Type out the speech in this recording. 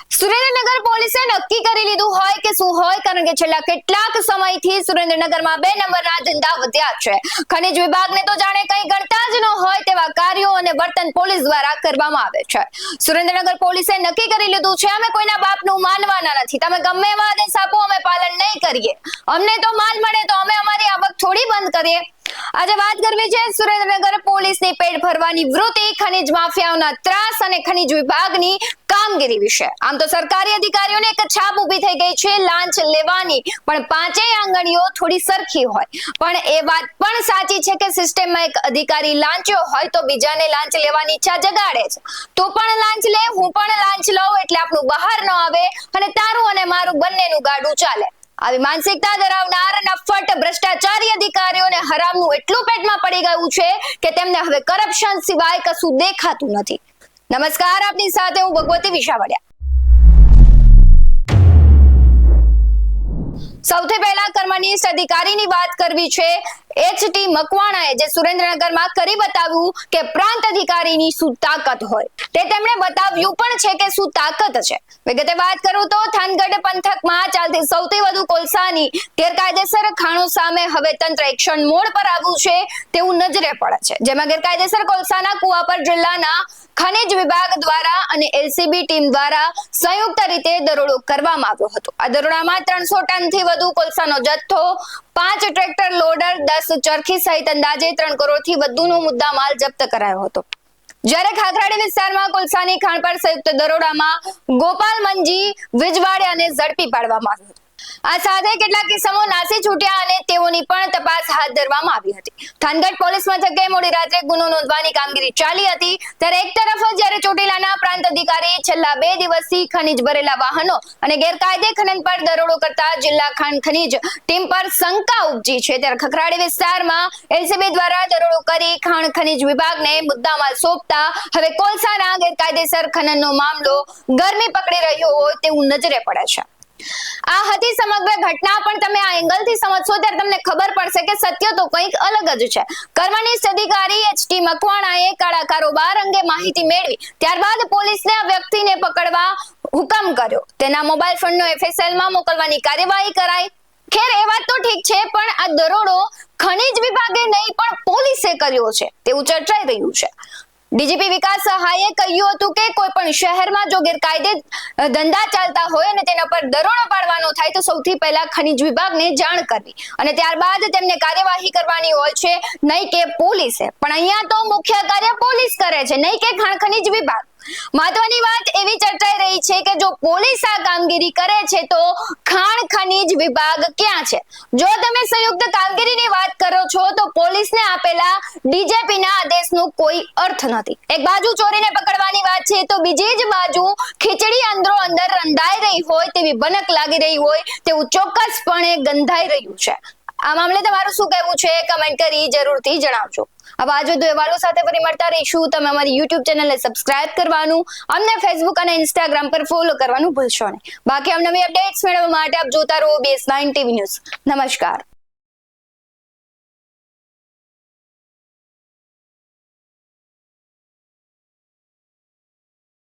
સુરેન્દ્રનગર પોલીસે નક્કી કરી લીધું હોય કે શું હોય, કારણ કે છેલ્લા કેટલાક સમયથી સુરેન્દ્રનગરમાં 2 નંબરના ધંધા વધ્યા છે. ખનિજ વિભાગને તો જાણે કંઈ ગણતા જ ન હોય તેવા કાર્યો અને વર્તન પોલીસ દ્વારા કરવામાં આવે છે. સુરેન્દ્રનગર પોલીસે નક્કી કરી લીધું છે, અમે કોઈના બાપનું માનવાના નથી. તમે ગમે એવા આદેશ આપો, અમે પાલન નહીં કરીએ. અમને તો માલ મળે તો અમે અમારી આવક થોડી બંધ કરીએ. આજે વાત કરવી છે સુરેન્દ્રનગર પોલીસની પેટ ભરવાની વૃત્તિ, ખનિજ માફિયાઓના ત્રાસ અને ખનિજ વિભાગની કામગીરી વિશે. આમ તો સરકારી અધિકારીઓને એક છાપ ઊભી થઈ ગઈ છે લાંચ લેવાની, પણ પાંચેય આંગળીઓ થોડી સરખી હોય. પણ એ વાત પણ સાચી છે કે સિસ્ટમમાં એક અધિકારી લાંચ્યો હોય તો બીજાને લાંચ લેવાની ઈચ્છા જગાડે છે. તું પણ લાંચ લે, હું પણ લાંચ લઉં, એટલે આપણું બહાર ન આવે અને તારું અને મારું બંનેનું ગાડું ચાલે. આવી માનસિકતા ધરાવનાર નફ્ફટ ભ્રષ્ટાચારી અધિકારીઓને હરામનું એટલું પેટમાં પડી ગયું છે કે તેમને હવે કરપ્શન સિવાય કશું દેખાતું નથી. નમસ્કાર, આપની સાથે હું ભગવતી વિશાવડિયા. સૌથી પહેલા કર્મનિષ્ઠ અધિકારીની વાત કરવી છે. એચ.ટી. મકવાણાએ જે સુરેન્દ્રનગરમાં કરી બતાવ્યું કે પ્રાંત અધિકારીની શું તાકાત હોય, તે તેમણે બતાવ્યું પણ છે કે શું તાકાત છે. વિગતે વાત કરું તો થાનગઢ પંથકમાં ચાલતી સૌથી વધુ કોલસાની ગેરકાયદેસર ખાણો સામે હવે તંત્ર એક્શન મોડ પર આવ્યું છે તેવું નજરે પડે છે. જેમાં ગેરકાયદેસર કોલસાના કુવા પર જિલ્લાના ખનિજ વિભાગ દ્વારા અને એલસીબી ટીમ દ્વારા સંયુક્ત રીતે દરોડો કરવામાં આવ્યો હતો. આ દરોડામાં 300 ટનથી વધુ કોલસાનો જથ્થો, 5 ટ્રેક્ટર લોડર, 10 ચરખી સહિત અંદાજે 3 કરોડથી વધુનો મુદ્દામાલ જપ્ત કરાયો હતો. જ્યારે ખાખરાડી વિસ્તારમાં કોલસાની ખાણ પર સંયુક્ત દરોડામાં ગોપાલ મંજી વિજવાડિયાને ઝડપી પાડવામાં આવ્યો હતો. આ સાથે કેટલાક કિસ્સાઓ નાસી છૂટ્યા અને તેઓની પણ તપાસ હાથ ધરવામાં આવી હતી. થાનગઢ પોલીસ મથકે મોડી રાત્રે ગુનો નોંધવાની કામગીરી ચાલી હતી. ત્યારે એક તરફ જ્યારે ચોટીલાના પ્રાંત અધિકારી છેલ્લા 2 દિવસથી ખનિજ ભરેલા વાહનો અને ગેરકાયદે ખનન પર દરોડો કરતા જિલ્લા ખાણ ખનિજ ટીમ પર શંકા ઉપજી છે, ત્યારે ખખરાડી વિસ્તારમાં એલસીબી દ્વારા દરોડો કરી ખાણ ખનિજ વિભાગને મુદ્દામાલ સોંપતા હવે કોલસાના ગેરકાયદેસર ખનનનો મામલો ગરમી પકડી રહ્યો હોય તેવું નજરે પડે છે. આ હતી સમગ્ર ઘટના, પણ તમે આ એંગલથી સમજશો ત્યારે તમને ખબર પડશે કે સત્ય તો કંઈક અલગ જ છે. કર્મનિષ્ઠ અધિકારી એચ.ટી. મકવાણાએ કાળા કારોબાર અંગે માહિતી મેળવી ત્યારબાદ પોલીસને આ વ્યક્તિને પકડવા હુકમ કર્યો. તેના મોબાઈલ ફોનનો એફએસએલમાં મોકલવાની કાર્યવાહી કરાઈ. ખેર એ વાત તો ઠીક છે, પણ આ દરોડો ખનિજ વિભાગે નહીં પણ પોલીસે કર્યો છે તેવું ચર્ચાઈ રહ્યું છે. ડીજીપી વિકાસ સહાયે કહ્યું હતું કે કોઈ પણ શહેરમાં જો ગેરકાયદે ધંધા ચાલતા હોય અને તેના પર દરોડો પાડવાનો થાય તો સૌથી પહેલા ખનિજ વિભાગને જાણ કરવી અને ત્યારબાદ તેમને કાર્યવાહી કરવાની હોય છે, નહીં કે પોલીસે. પણ અહીંયા તો મુખ્ય કાર્ય પોલીસ કરે છે, નહીં કે ખાણ ખનિજ વિભાગ. મહત્વની વાત એવી ચર્ચાઈ રહી છે કે જો પોલીસ આ કામગીરી કરે છે તો ખાણ ખનિજ વિભાગ ક્યાં છે? જો તમે સંયુક્ત કામગીરીની વાત કરો છો તો પોલીસને આપેલા ડીજીપીના આદેશનો કોઈ અર્થ નથી. એક બાજુ ચોરીને પકડવાની વાત છે તો બીજી જ બાજુ ખીચડી અંદરો અંદર રંધાઈ રહી હોય તેવી ભનક લાગી રહી હોય તેવું ચોક્કસપણે ગંધાઈ રહ્યું છે. આ મામલે તમારું શું કહેવું છે? કમેન્ટ કરી જરૂરથી જણાવજો. હવે આ વધુ અહેવાલો સાથે ફરી મળતા રહીશું. તમે અમારી યુટ્યુબ ચેનલને સબસ્ક્રાઇબ કરવાનું, અમને ફેસબુક અને ઇન્સ્ટાગ્રામ પર ફોલો કરવાનું ભૂલશો નહીં. બાકી નવી અપડેટ્સ મેળવવા માટે આપ જોતા રહો BS9 TV ન્યૂઝ. નમસ્કાર.